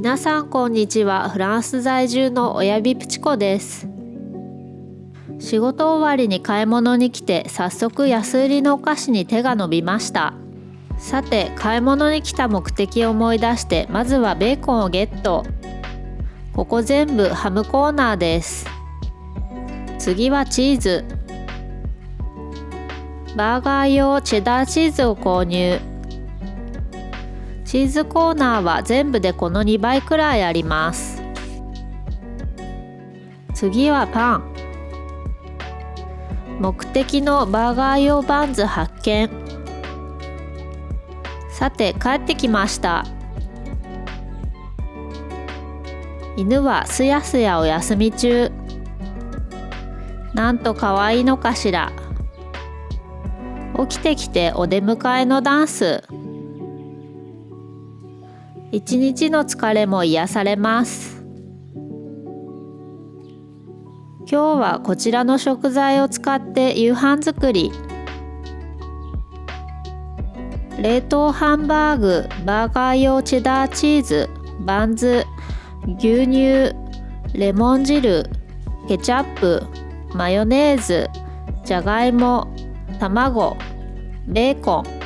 皆さんこんにちは。フランス在住の親ビプチコです。仕事終わりに買い物に来て、早速安売りのお菓子に手が伸びました。さて、買い物に来た目的を思い出して、まずはベーコンをゲット。ここ全部ハムコーナーです。次はチーズ。バーガー用チェダーチーズを購入。チーズコーナーは全部でこの2倍くらいあります。次はパン。目的のバーガー用バンズ発見。さて、帰ってきました。犬はすやすやお休み中。なんと可愛いのかしら。起きてきてお出迎えのダンス。一日の疲れも癒されます。今日はこちらの食材を使って夕飯作り。冷凍ハンバーグ、バーガー用チェダーチーズ、バンズ、牛乳、レモン汁、ケチャップ、マヨネーズ、じゃがいも、卵、ベーコン。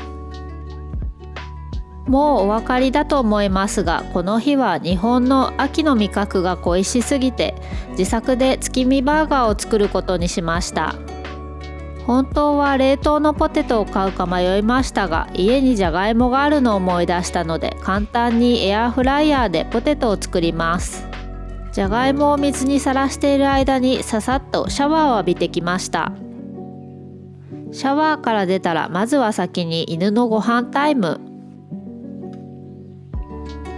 もうお分かりだと思いますが、この日は日本の秋の味覚が恋しすぎて、自作で月見バーガーを作ることにしました。本当は冷凍のポテトを買うか迷いましたが、家にじゃがいもがあるのを思い出したので、簡単にエアフライヤーでポテトを作ります。じゃがいもを水にさらしている間にささっとシャワーを浴びてきました。シャワーから出たら、まずは先に犬のご飯タイム。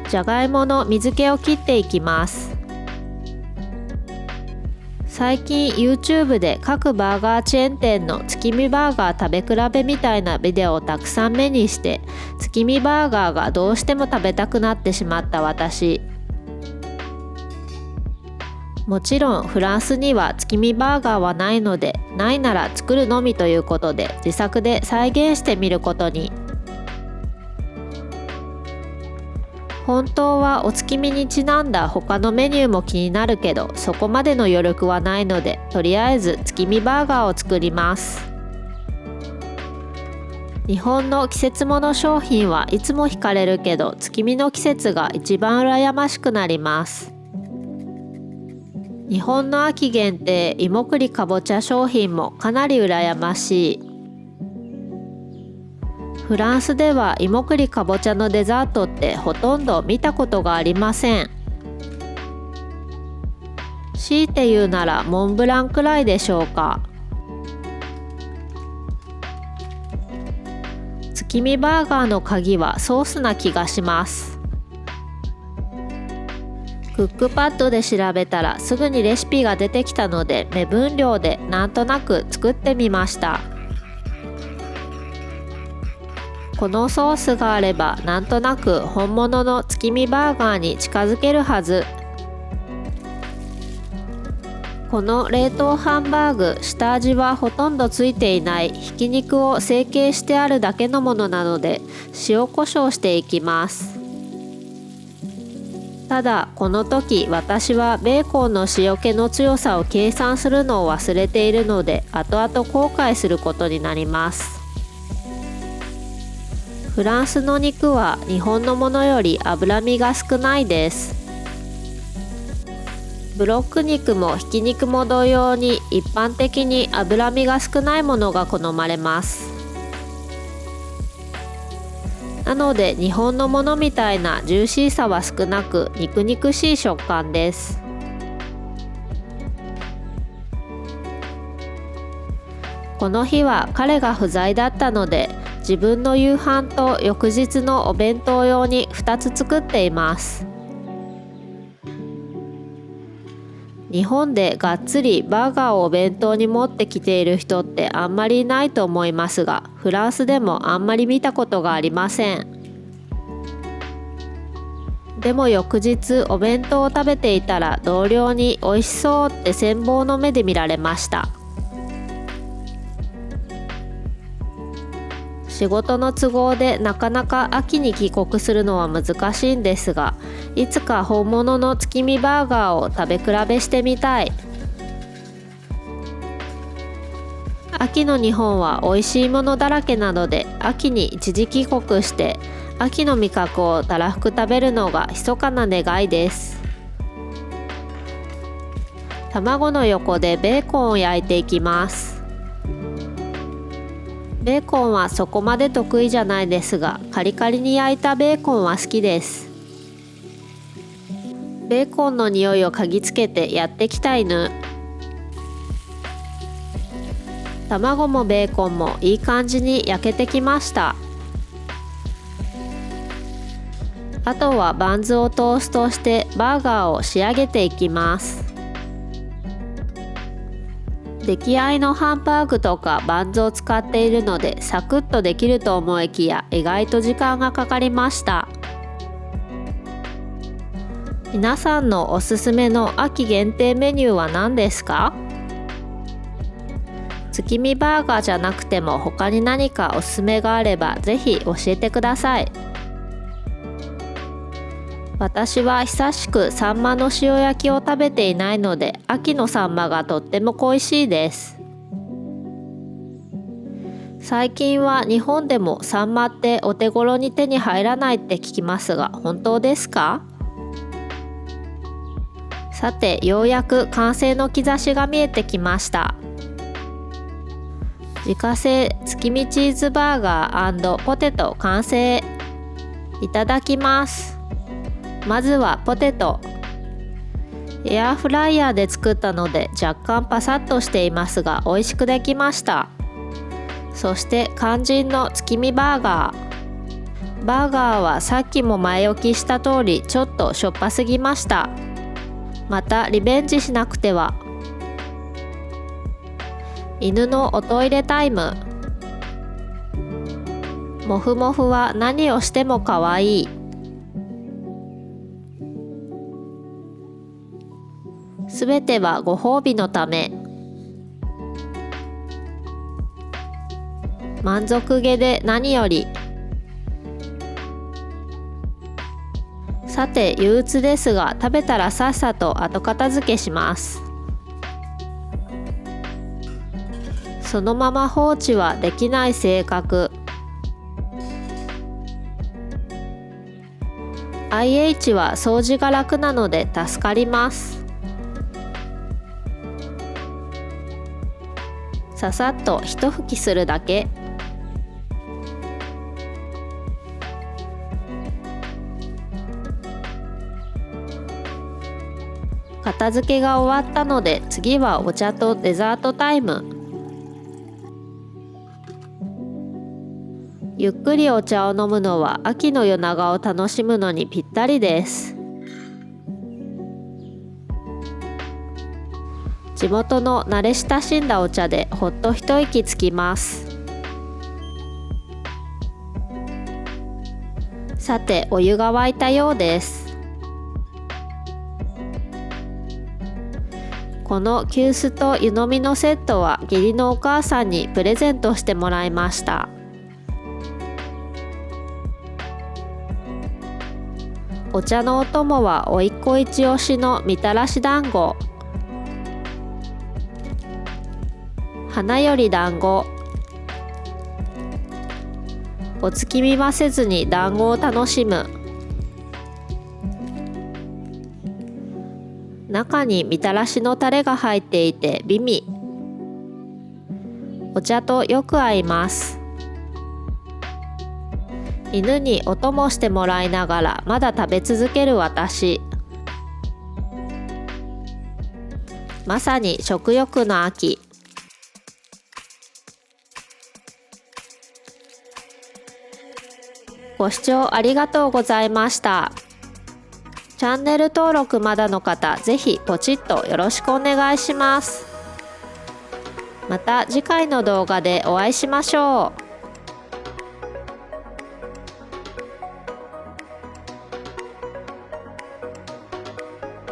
じゃがいもの水気を切っていきます。最近 YouTube で各バーガーチェーン店の月見バーガー食べ比べみたいなビデオをたくさん目にして、月見バーガーがどうしても食べたくなってしまった私。もちろんフランスには月見バーガーはないので、ないなら作るのみということで自作で再現してみることに。本当はお月見にちなんだ他のメニューも気になるけど、そこまでの余力はないので、とりあえず月見バーガーを作ります。日本の季節物商品はいつも惹かれるけど、月見の季節が一番羨ましくなります。日本の秋限定芋栗かぼちゃ商品もかなり羨ましい。フランスでは芋栗かぼちゃのデザートってほとんど見たことがありません。強いて言うならモンブランくらいでしょうか。月見バーガーの鍵はソースな気がします。クックパッドで調べたらすぐにレシピが出てきたので、目分量でなんとなく作ってみました。このソースがあればなんとなく本物の月見バーガーに近づけるはず。この冷凍ハンバーグ、下味はほとんどついていないひき肉を成形してあるだけのものなので、塩コショウしていきます。ただこの時私はベーコンの塩気の強さを計算するのを忘れているので、後々後悔することになります。フランスの肉は日本のものより脂身が少ないです。ブロック肉もひき肉も同様に一般的に脂身が少ないものが好まれます。なので日本のものみたいなジューシーさは少なく、肉々しい食感です。この日は彼が不在だったので、自分の夕飯と翌日のお弁当用に2つ作っています。日本でがっつりバーガーをお弁当に持ってきている人ってあんまりいないと思いますが、フランスでもあんまり見たことがありません。でも翌日お弁当を食べていたら、同僚に美味しそうって羨望の目で見られました。仕事の都合でなかなか秋に帰国するのは難しいんですが、いつか本物の月見バーガーを食べ比べしてみたい。秋の日本は美味しいものだらけなので、秋に一時帰国して秋の味覚をたらふく食べるのが密かな願いです。卵の横でベーコンを焼いていきます。ベーコンはそこまで得意じゃないですが、カリカリに焼いたベーコンは好きです。ベーコンの匂いを嗅ぎつけてやってきた犬。卵もベーコンもいい感じに焼けてきました。あとはバンズをトーストしてバーガーを仕上げていきます。出来合いのハンバーグとかバンズを使っているのでサクッとできると思いきや意外と時間がかかりました。皆さんのおすすめの秋限定メニューは何ですか？月見バーガーじゃなくても他に何かおすすめがあればぜひ教えてください。私は久しくサンマの塩焼きを食べていないので、秋のサンマがとっても恋しいです。最近は日本でもサンマってお手頃に手に入らないって聞きますが、本当ですか？さて、ようやく完成の兆しが見えてきました。自家製月見チーズバーガー&ポテト完成。いただきます。まずはポテト。エアフライヤーで作ったので若干パサッとしていますが美味しくできました。そして肝心の月見バーガー。バーガーはさっきも前置きした通りちょっとしょっぱすぎました。またリベンジしなくては。犬のおトイレタイム。もふもふは何をしてもかわいい。すべてはご褒美のため。満足げで何より。さて、憂鬱ですが食べたらさっさと後片付けします。そのまま放置はできない性格。IH は掃除が楽なので助かります。ささっと一拭きするだけ。片付けが終わったので次はお茶とデザートタイム。ゆっくりお茶を飲むのは秋の夜長を楽しむのにぴったりです。地元の慣れ親しんだお茶でほっと一息つきます。さて、お湯が沸いたようです。この急須と湯飲みのセットは義理のお母さんにプレゼントしてもらいました。お茶のお供はおいっ子一押しのみたらし団子。花より団子。お月見はせずに団子を楽しむ。中にみたらしのタレが入っていて美味。お茶とよく合います。犬にお供してもらいながらまだ食べ続ける私。まさに食欲の秋。ご視聴ありがとうございました。チャンネル登録まだの方、ぜひポチッとよろしくお願いします。また次回の動画でお会いしましょう。